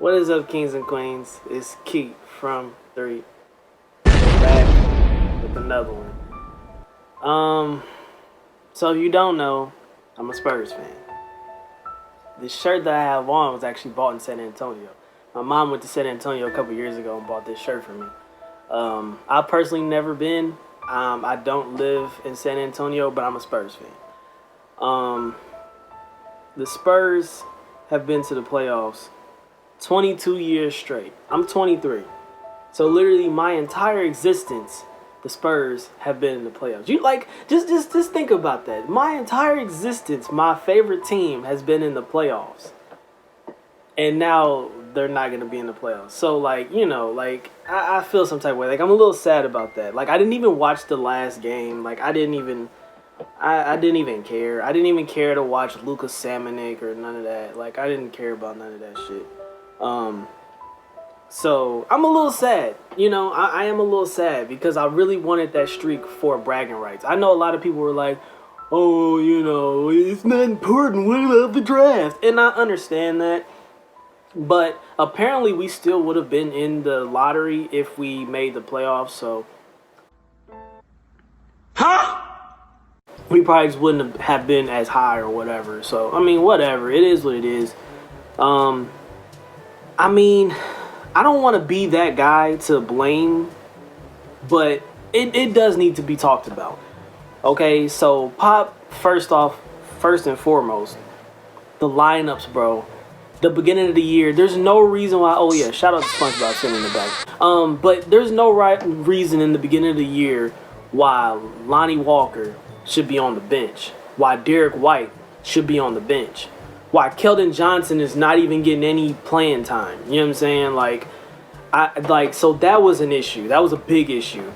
What is up, kings and queens? It's Keith from 3. Back with another one. So if you don't know, I'm a Spurs fan. The shirt that I have on was actually bought in San Antonio. My mom went to San Antonio a couple years ago and bought this shirt for me. I've personally never been. I don't live in San Antonio, but I'm a Spurs fan. The Spurs have been to the playoffs 22 years straight. I'm 23. So literally my entire existence, the Spurs have been in the playoffs. You just think about that. My entire existence, my favorite team has been in the playoffs. And now they're not going to be in the playoffs. So I feel some type of way. I'm a little sad about that. I didn't even watch the last game. I didn't even care. I didn't even care to watch Lucas Samanic or none of that. I didn't care about none of that shit. So I'm a little sad. I am a little sad because I really wanted that streak for bragging rights. I know a lot of people were like, oh, it's not important. What about the draft? And I understand that. But apparently we still would have been in the lottery if we made the playoffs. So we probably just wouldn't have been as high or whatever. So, whatever. It is what it is. I don't want to be that guy to blame, but it does need to be talked about. Okay, so Pop, first and foremost, the lineups, bro. The beginning of the year, there's no reason why. Oh yeah, shout out to SpongeBob sitting in the back. But there's no reason in the beginning of the year why Lonnie Walker should be on the bench, why Derek White should be on the bench, why Keldon Johnson is not even getting any playing time. You know what I'm saying? So that was an issue. That was a big issue.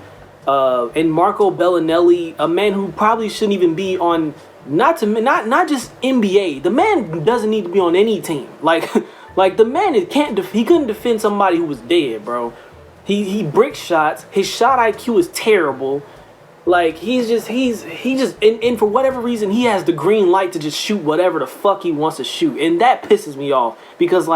And Marco Bellinelli, a man who probably shouldn't even be on, not just NBA. The man doesn't need to be on any team. The man he couldn't defend somebody who was dead, bro. He bricks shots. His shot IQ is terrible. He just and for whatever reason he has the green light to just shoot whatever the fuck he wants to shoot, and that pisses me off because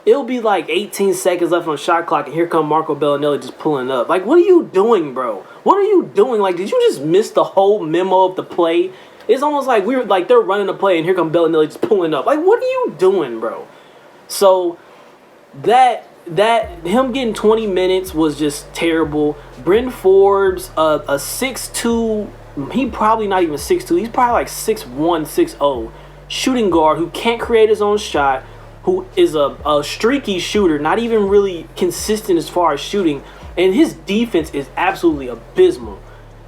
it'll be 18 seconds left on the shot clock and here come Marco Bellinelli just pulling up. What are you doing, bro? What are you doing? Did you just miss the whole memo of the play? It's almost like they're running the play and here come Bellinelli just pulling up. What are you doing, bro? So that him getting 20 minutes was just terrible. Bryn Forbes, a 6'2", he probably not even 6'2", he's probably 6'1", 6'0", shooting guard who can't create his own shot, who is a streaky shooter, not even really consistent as far as shooting, and his defense is absolutely abysmal.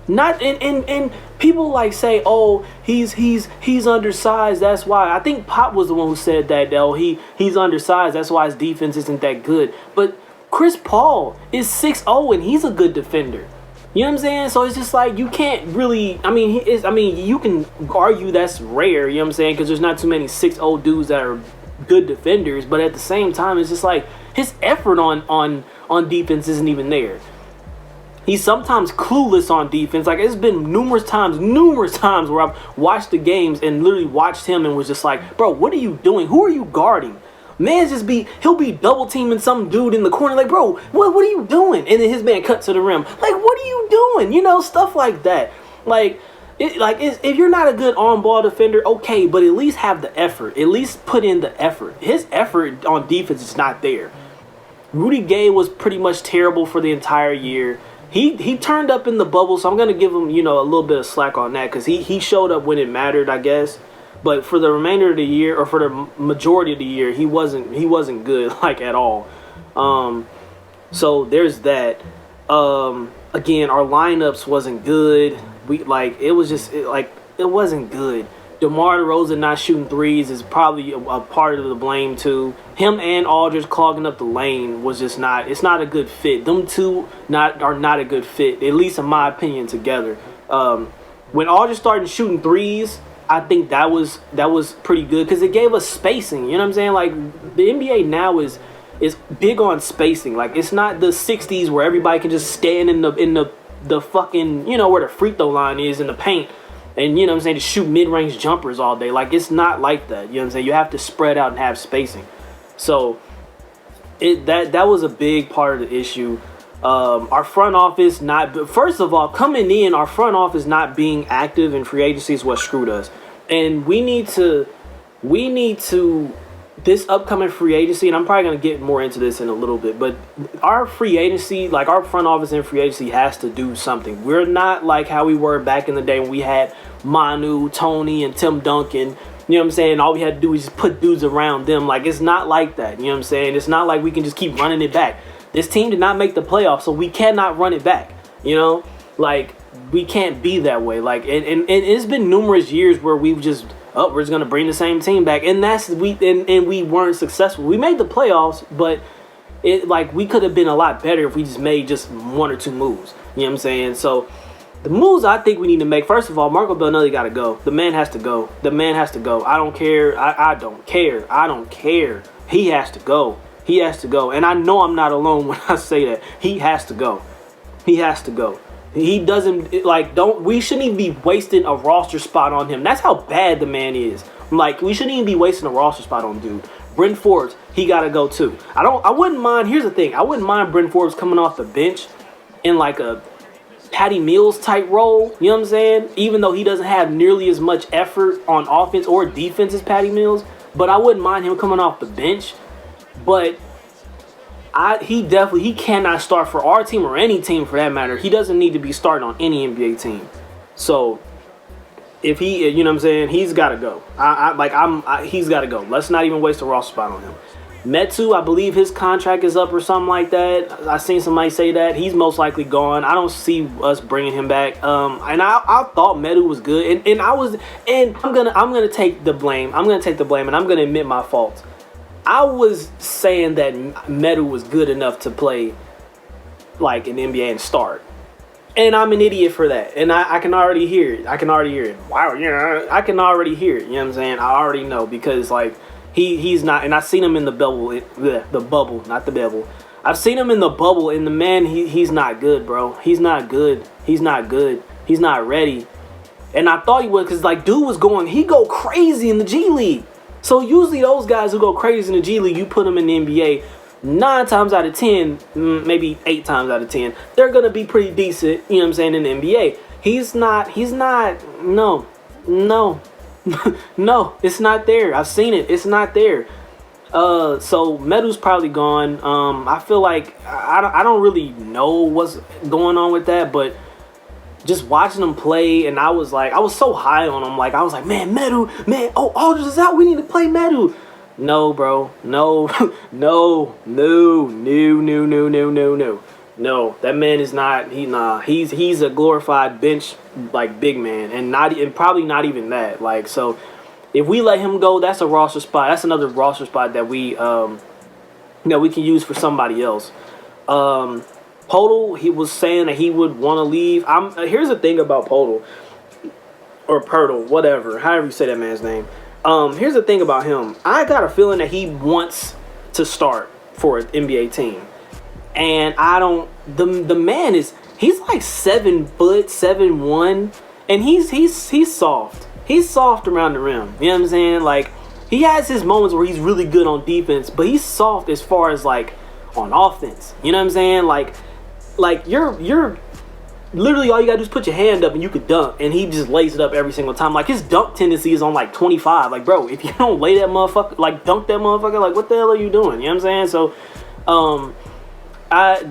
Not and people say, oh, he's undersized, that's why. I think Pop was the one who said that, though. He's undersized, that's why his defense isn't that good. But Chris Paul is 6'0" and he's a good defender. You know what I'm saying? So it's just you can't really, you can argue that's rare, you know what I'm saying? Because there's not too many 6'0" dudes that are good defenders, but at the same time, it's just his effort on defense isn't even there. He's sometimes clueless on defense. It's been numerous times where I've watched the games and literally watched him and was just bro, what are you doing? Who are you guarding? He'll be double teaming some dude in the corner. Bro, what are you doing? And then his man cut to the rim. What are you doing? Stuff like that. If you're not a good on-ball defender, okay, but at least have the effort. At least put in the effort. His effort on defense is not there. Rudy Gay was pretty much terrible for the entire year. He turned up in the bubble, so I'm going to give him, a little bit of slack on that because he showed up when it mattered, I guess. But for the remainder of the year, or for the majority of the year, he wasn't good, at all. So there's that. Again, our lineups wasn't good. It wasn't good. DeMar DeRozan not shooting threes is probably a part of the blame too. Him and Aldridge clogging up the lane was just not. It's not a good fit. Them two are not a good fit, at least in my opinion. Together, when Aldridge started shooting threes, I think that was pretty good because it gave us spacing. You know what I'm saying? The NBA now is big on spacing. It's not the '60s where everybody can just stand in the fucking where the free throw line is in the paint. And, to shoot mid-range jumpers all day. It's not like that. You know what I'm saying? You have to spread out and have spacing. So, that was a big part of the issue. Our front office not first of all coming in, our front office not being active in free agency is what screwed us, and we need to this upcoming free agency, and I'm probably gonna get more into this in a little bit, but our free agency, like our front office in free agency, has to do something. We're not like how we were back in the day when we had Manu, Tony, and Tim Duncan. You know what I'm saying? All we had to do is just put dudes around them. Like, it's not like that. You know what I'm saying? It's not like we can just keep running it back. This team did not make the playoffs, so we cannot run it back. You know? Like, we can't be that way. Like, and it's been numerous years where we've just, we're just going to bring the same team back. And we weren't successful. We made the playoffs, but we could have been a lot better if we just made just one or two moves. You know what I'm saying? So, the moves I think we need to make, first of all, Marco Bellinelli got to go. The man has to go. The man has to go. I don't care. I don't care. I don't care. He has to go. He has to go. And I know I'm not alone when I say that. He has to go. He has to go. He doesn't, we shouldn't even be wasting a roster spot on him. That's how bad the man is. Like, we shouldn't even be wasting a roster spot on dude. Bryn Forbes, he got to go too. I wouldn't mind, here's the thing. I wouldn't mind Bryn Forbes coming off the bench in like a Patty Mills type role, you know what I'm saying? Even though he doesn't have nearly as much effort on offense or defense as Patty Mills, but I wouldn't mind him coming off the bench. But he cannot start for our team or any team for that matter. He doesn't need to be starting on any NBA team. So if he, you know what I'm saying, he's got to go. He's got to go. Let's not even waste a roster spot on him. Metu, I believe his contract is up or something like that. I seen somebody say that. He's most likely gone. I don't see us bringing him back. And I thought Metu was good. And I'm gonna take the blame. I'm gonna admit my fault. I was saying that Metu was good enough to play like an NBA and start. And I'm an idiot for that. And I can already hear it. Wow, yeah, I can already hear it. You know what I'm saying? I already know because he's not, and I've seen him in the bubble, not the bevel. I've seen him in the bubble, and the man, he's not good, bro. He's not good. He's not ready. And I thought he was, because dude he go crazy in the G League. So usually those guys who go crazy in the G League, you put them in the NBA, 9 times out of 10, maybe 8 times out of 10, they're going to be pretty decent, you know what I'm saying, in the NBA. No, it's not there. I've seen it. It's not there. So Metu's probably gone. I feel like I don't really know what's going on with that, but just watching him play, and I was so high on him. I was like, man, Metu, man, Aldridge is out. We need to play Metu. No, bro. No. No, that man is not. He's a glorified bench big man, and probably not even that. So, if we let him go, that's a roster spot. That's another roster spot that we can use for somebody else. Podol, he was saying that he would want to leave. Here's the thing about Podol, or Pirtle, whatever, however you say that man's name. Here's the thing about him. I got a feeling that he wants to start for an NBA team. And the man he's like 7 foot, 7'1", and he's soft. He's soft around the rim. You know what I'm saying? He has his moments where he's really good on defense, but he's soft as far as on offense. You know what I'm saying? You're literally all you gotta do is put your hand up and you could dunk, and he just lays it up every single time. His dunk tendency is on 25. Bro, if you don't lay that motherfucker, dunk that motherfucker, what the hell are you doing? You know what I'm saying? So,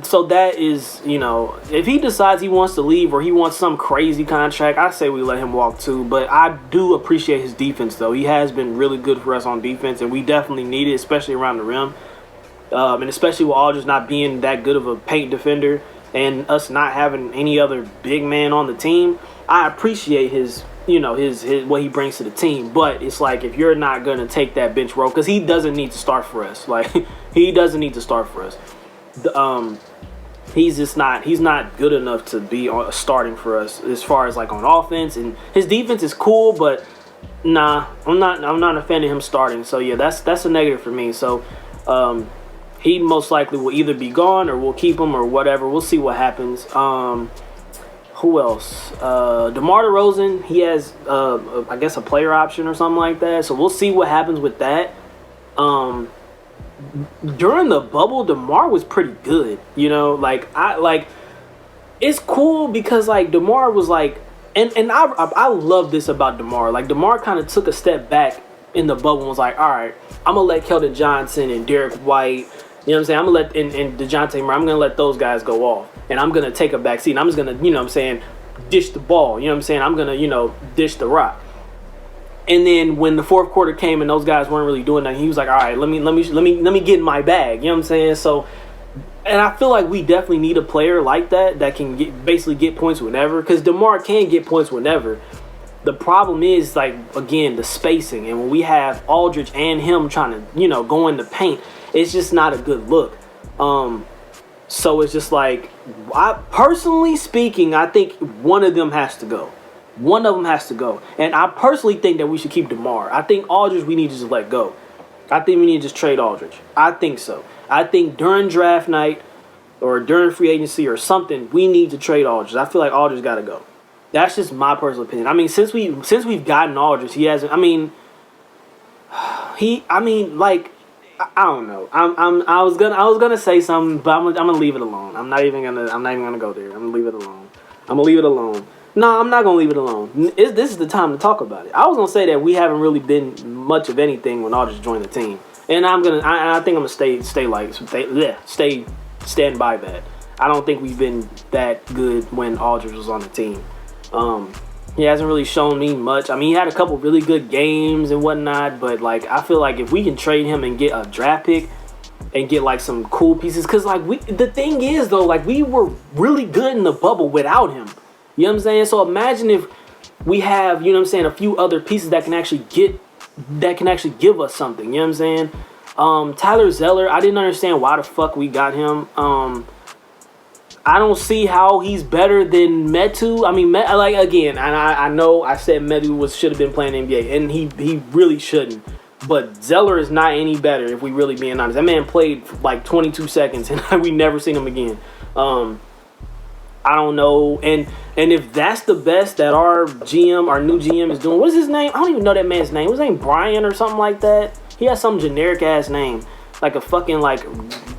so that is, if he decides he wants to leave or he wants some crazy contract, I say we let him walk too. But I do appreciate his defense, though. He has been really good for us on defense, and we definitely need it, especially around the rim. And especially with Aldridge not being that good of a paint defender and us not having any other big man on the team. I appreciate his what he brings to the team. But it's if you're not going to take that bench role, because he doesn't need to start for us. He doesn't need to start for us. He's not good enough to be starting for us as far as on offense, and his defense is cool, but nah, I'm not a fan of him starting. So yeah, that's a negative for me. So he most likely will either be gone or we'll keep him or whatever. We'll see what happens. Who else? DeMar DeRozan, he has I guess a player option or something like that. So we'll see what happens with that. during the bubble, DeMar was pretty good. You know, it's cool because like DeMar was like, and I love this about DeMar. Like DeMar kind of took a step back in the bubble and was like, all right, I'm gonna let Keldon Johnson and Derek White. You know what I'm saying? I'm gonna let and DeJounte Murray, I'm gonna let those guys go off. And I'm gonna take a back seat. And I'm just gonna, you know what I'm saying, dish the ball. You know what I'm saying? I'm gonna, dish the rock. And then when the fourth quarter came and those guys weren't really doing that, he was like, all right, let me get in my bag. You know what I'm saying? So, and I feel like we definitely need a player like that can basically get points whenever. Because DeMar can get points whenever. The problem is, like, again, the spacing. And when we have Aldridge and him trying to, go in the paint, it's just not a good look. So it's just like, personally speaking, I think one of them has to go. One of them has to go. And I personally think that we should keep DeMar. I think Aldridge we need to just let go. I think we need to just trade Aldridge. I think so. I think during draft night or during free agency or something, we need to trade Aldridge. I feel like Aldridge got to go. That's just my personal opinion. I mean, since we've gotten Aldridge, he hasn't. I mean, I don't know. I was gonna say something, but I'm gonna leave it alone. I'm not even gonna go there. I'm gonna leave it alone. No, I'm not gonna leave it alone. This is the time to talk about it. I was gonna say that we haven't really been much of anything when Aldridge joined the team, and I think I'm gonna stand by that. I don't think we've been that good when Aldridge was on the team. He hasn't really shown me much. I mean, he had a couple really good games and whatnot, but like I feel like if we can trade him and get a draft pick and get like some cool pieces, because like the thing is though, like we were really good in the bubble without him. You know what I'm saying? So imagine if we have, a few other pieces that can actually give us something. You know what I'm saying? Tyler Zeller, I didn't understand why the fuck we got him. I don't see how he's better than Metu. I mean, again, and I know I said Metu should have been playing NBA, and he really shouldn't. But Zeller is not any better if we really being honest. That man played for like 22 seconds, and we never seen him again. I don't know, and if that's the best that our new GM is doing, what's his name? I don't even know that man's name. What's his name? Brian or something like that? He has some generic ass name, like a fucking like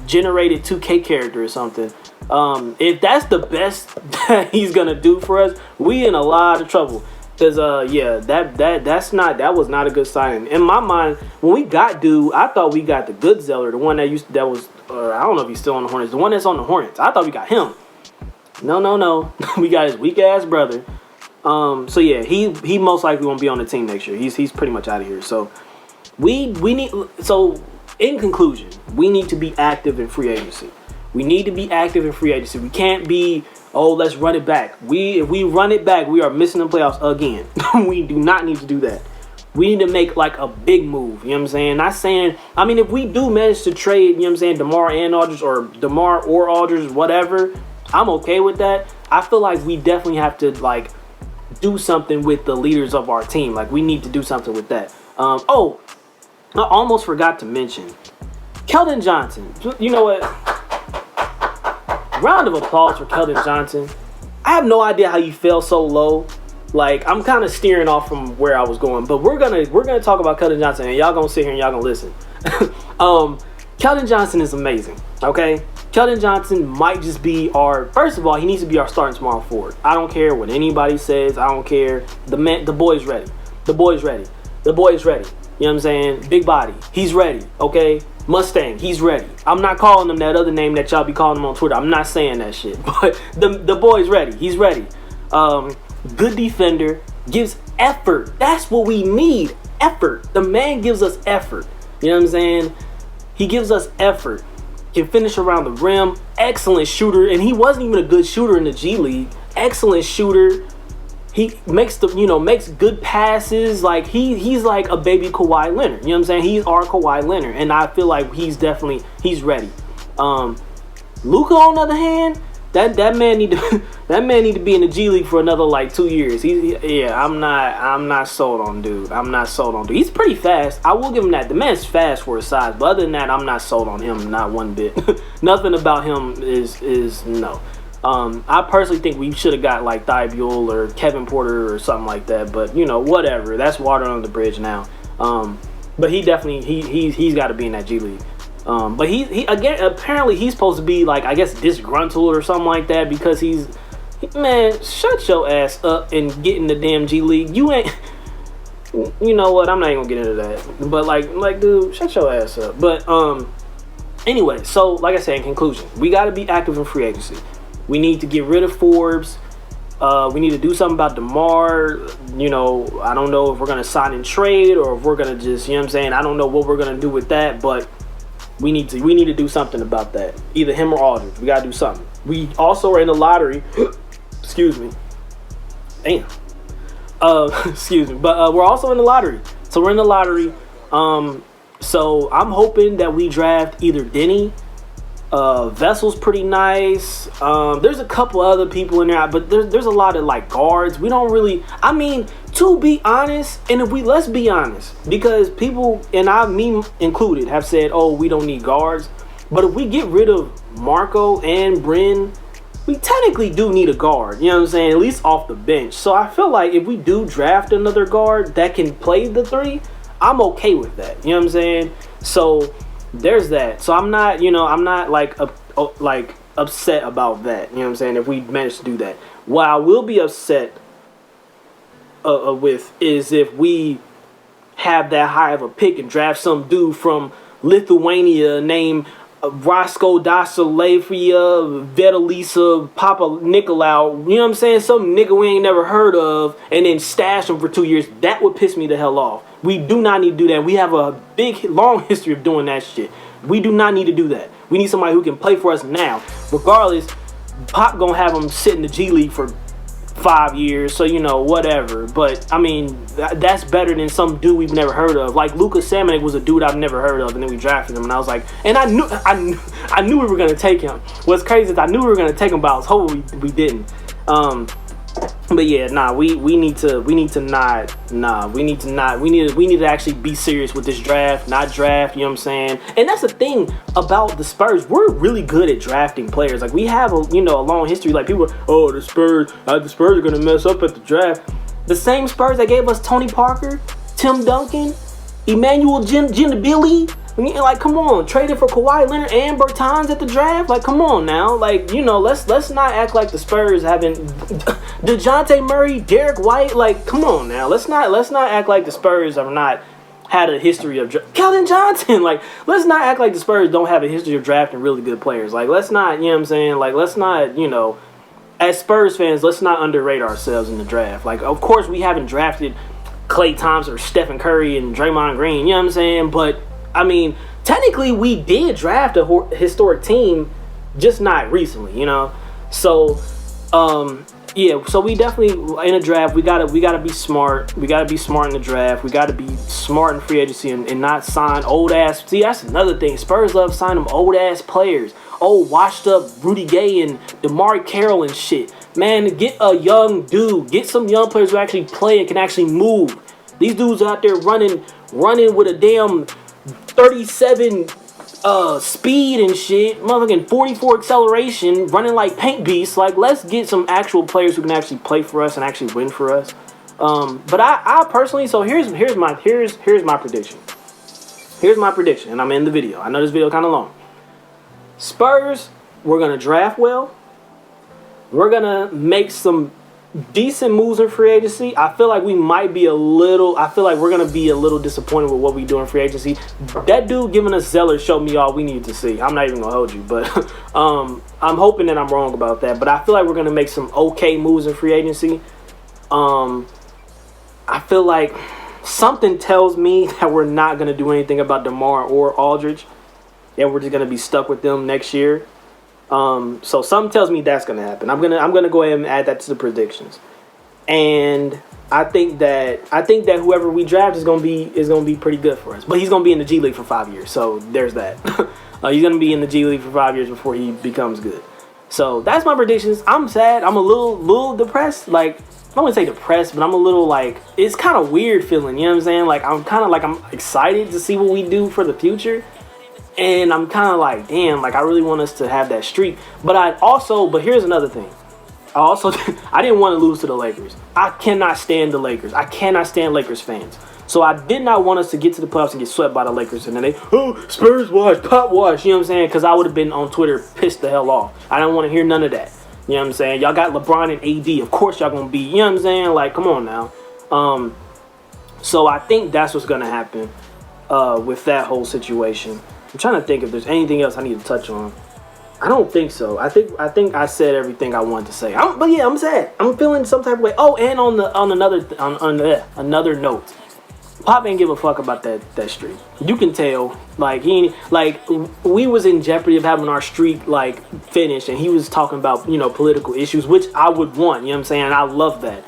generated 2K character or something. If that's the best that he's gonna do for us, we in a lot of trouble. Cause that was not a good signing. In my mind, when we got dude, I thought we got the good Zeller, the one I don't know if he's still on the Hornets, the one that's on the Hornets. I thought we got him. No. We got his weak ass brother. So yeah, he most likely won't be on the team next year. He's pretty much out of here. So we need. So in conclusion, we need to be active in free agency. We need to be active in free agency. We can't be, let's run it back. If we run it back, we are missing the playoffs again. We do not need to do that. We need to make like a big move. You know what I'm saying? Not saying, I mean, if we do manage to trade, you know what I'm saying, DeMar and Aldridge, or DeMar or Aldridge, whatever, I'm okay with that. I feel like we definitely have to like do something with the leaders of our team. Like we need to do something with that. I almost forgot to mention Keldon Johnson. You know what? Round of applause for Keldon Johnson. I have no idea how you fell so low. Like I'm kind of steering off from where I was going, but we're gonna talk about Keldon Johnson, and y'all gonna sit here and y'all gonna listen. Keldon Johnson is amazing. Okay, Keldon Johnson might just be first of all, he needs to be our starting small forward. I don't care what anybody says. I don't care. The boy's ready. The boy's ready. You know what I'm saying? Big body. He's ready. Okay. Mustang. He's ready. I'm not calling him that other name that y'all be calling him on Twitter. I'm not saying that shit. But the boy's ready. He's ready. Good defender. Gives effort. That's what we need. Effort. The man gives us effort. You know what I'm saying? He gives us effort. Can finish around the rim. Excellent shooter. And he wasn't even a good shooter in the G League. Excellent shooter. He makes good passes. Like he's like a baby Kawhi Leonard. You know what I'm saying? He's our Kawhi Leonard, and I feel like he's ready. Luka, on the other hand, that man need to be in the G League for another like 2 years. I'm not sold on dude. He's pretty fast. I will give him that. The man's fast for his size, but other than that, I'm not sold on him. Not one bit. Nothing about him is no. I personally think we should have got like Thibault or Kevin Porter or something like that, but whatever. That's water under the bridge now. But he definitely he's got to be in that G League. But he again, apparently he's supposed to be like, I guess, disgruntled or something like that, because man, shut your ass up and get in the damn G League. You ain't. You know what? I'm not even gonna get into that. But like, dude, shut your ass up. But anyway, so like I said, in conclusion, we got to be active in free agency. We need to get rid of Forbes. We need to do something about DeMar. You know, I don't know if we're gonna sign and trade or if we're gonna just, you know what I'm saying. I don't know what we're gonna do with that, but we need to do something about that. Either him or Aldridge. We gotta do something. We also are in the lottery. Excuse me. Damn. Excuse me, but we're also in the lottery. So we're in the lottery. So I'm hoping that we draft either Denny. Vessel's pretty nice. There's a couple other people in there, but there's a lot of like guards. We don't really. I mean, to be honest, and let's be honest, because people, and me included, have said, "Oh, we don't need guards." But if we get rid of Marco and Bryn, we technically do need a guard, you know what I'm saying? At least off the bench. So I feel like if we do draft another guard that can play the three, I'm okay with that. You know what I'm saying? So there's that. So I'm not like upset about that. You know what I'm saying? If we manage to do that. What I will be upset with is if we have that high of a pick and draft some dude from Lithuania named Roscoe Dasalafia, Vetalisa, Papa Nicolau, you know what I'm saying? Some nigga we ain't never heard of, and then stash him for 2 years. That would piss me the hell off. We do not need to do that. We have a long history of doing that shit. We do not need to do that. We need somebody who can play for us now. Regardless, Pop gonna have him sit in the G League for 5 years, so you know, whatever. But I mean, that's better than some dude we've never heard of. Like Lucas Samanek was a dude I've never heard of, and then we drafted him, and I was like, and I knew we were gonna take him. What's crazy is I knew we were gonna take him, but I was hoping we didn't. But yeah, nah, we need to actually be serious with this draft, not draft, you know what I'm saying? And that's the thing about the Spurs. We're really good at drafting players. Like, we have a long history. Like, people are, the Spurs are gonna mess up at the draft. The same Spurs that gave us Tony Parker, Tim Duncan, Emmanuel Ginobili. Like, come on, traded for Kawhi Leonard and Bertans at the draft. Like, come on now. Like, you know, let's not act like the Spurs haven't DeJounte Murray, Derek White. Like, come on now. Let's not act like the Spurs have not had a history of Keldon Johnson. Like, let's not act like the Spurs don't have a history of drafting really good players. Like, let's not, you know what I'm saying? Like, let's not, you know, as Spurs fans, let's not underrate ourselves in the draft. Like, of course, we haven't drafted Klay Thompson or Stephen Curry and Draymond Green. You know what I'm saying? But I mean, technically, we did draft a historic team, just not recently, you know. So, yeah. So we definitely in a draft. We gotta be smart. We gotta be smart in the draft. We gotta be smart in free agency and not sign old ass. See, that's another thing. Spurs love signing them old ass players. Old washed up Rudy Gay and DeMar Carroll and shit. Man, get a young dude. Get some young players who actually play and can actually move. These dudes out there running with a damn 37 speed and shit, motherfucking 44 acceleration, running like paint beasts. Like, let's get some actual players who can actually play for us and actually win for us. But I personally, so here's my prediction. Here's my prediction, and I'm in the video. I know this video kind of long. Spurs, we're gonna draft well. We're gonna make some decent moves in free agency. I feel like we're gonna be a little disappointed with what we do in free agency. That dude giving us Zeller showed me all we need to see. I'm not even gonna hold you, but I'm hoping that I'm wrong about that. But I feel like we're gonna make some okay moves in free agency. I feel like something tells me that we're not gonna do anything about DeMar or Aldridge, and we're just gonna be stuck with them next year. So something tells me that's gonna happen. I'm gonna go ahead and add that to the predictions, and I think that whoever we draft is gonna be pretty good for us. But he's gonna be in the G League for 5 years, so there's that. He's gonna be in the G League for 5 years before he becomes good. So that's my predictions. I'm sad. I'm a little depressed. Like, I don't want to say depressed, but I'm a little like, it's kind of weird feeling. You know what I'm saying? Like, I'm excited to see what we do for the future. And I'm kind of like, damn, like, I really want us to have that streak. But here's another thing. I didn't want to lose to the Lakers. I cannot stand the Lakers. I cannot stand Lakers fans. So I did not want us to get to the playoffs and get swept by the Lakers. And then Spurs wash, Pop wash. You know what I'm saying? Because I would have been on Twitter pissed the hell off. I don't want to hear none of that. You know what I'm saying? Y'all got LeBron and AD. Of course y'all going to be. You know what I'm saying? Like, come on now. So I think that's what's going to happen with that whole situation. I'm trying to think if there's anything else I need to touch on. I don't think so. I think I said everything I wanted to say. But yeah, I'm sad. I'm feeling some type of way. Oh, and on another note, Pop ain't give a fuck about that streak. You can tell, like we was in jeopardy of having our streak like finished, and he was talking about political issues, which I would want. You know what I'm saying? And I love that.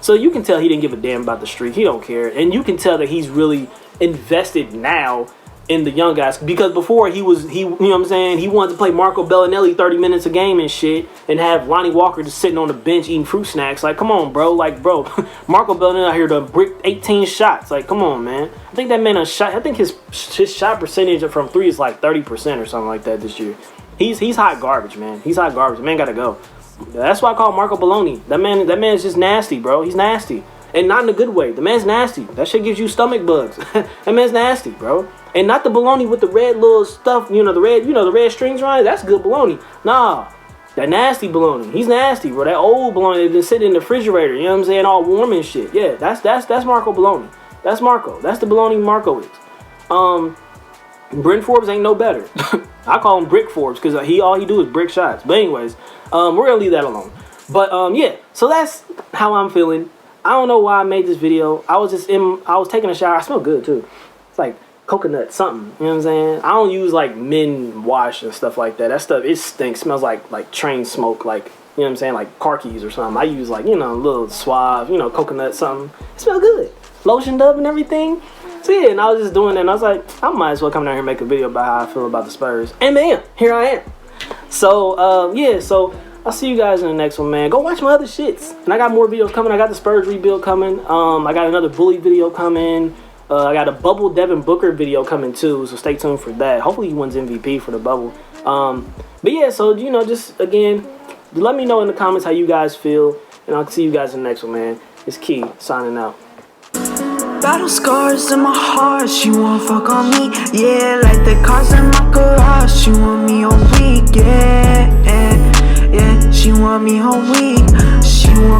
So you can tell he didn't give a damn about the streak. He don't care, and you can tell that he's really invested now in the young guys, because before he you know what I'm saying, he wanted to play Marco Bellinelli 30 minutes a game and shit, and have Lonnie Walker just sitting on the bench eating fruit snacks. Like, come on, bro. Like, bro, Marco Bellinelli out here to brick 18 shots. Like, come on, man. I think that man I think his shot percentage from 3 is like 30% or something like that this year. He's hot garbage, man. He's hot garbage. The man gotta go. That's why I call Marco Baloney. That man's just nasty, bro. He's nasty. And not in a good way. The man's nasty. That shit gives you stomach bugs. That man's nasty, bro. And not the bologna with the red little stuff, the red strings around it. That's good bologna. Nah, that nasty bologna. He's nasty, bro. That old bologna that's been sitting in the refrigerator. You know what I'm saying? All warm and shit. Yeah, that's Marco bologna. That's Marco. That's the bologna Marco is. Bryn Forbes ain't no better. I call him Brick Forbes because all he do is brick shots. But anyways, we're gonna leave that alone. But yeah, so that's how I'm feeling. I don't know why I made this video. I was taking a shower. I smell good too. It's like coconut something. You know what I'm saying? I don't use like men wash and stuff like that. That stuff, it stinks. Smells like train smoke, like, you know what I'm saying, like car keys or something. I use like, a little suave, coconut something. It smells good. Lotioned up and everything. So yeah, and I was just doing that, and I was like, I might as well come down here and make a video about how I feel about the Spurs. And man, here I am. So yeah, so I'll see you guys in the next one, man. Go watch my other shits. And I got more videos coming. I got the Spurs rebuild coming. I got another bully video coming. I got a bubble Devin Booker video coming too, so stay tuned for that. Hopefully he wins MVP for the bubble. But yeah, so just again, let me know in the comments how you guys feel, and I'll see you guys in the next one, man. It's Key signing out. Battle scars in my heart, she won't fuck on me. Yeah, like the cars in my garage, she want me all week. Yeah, she want me all week. She want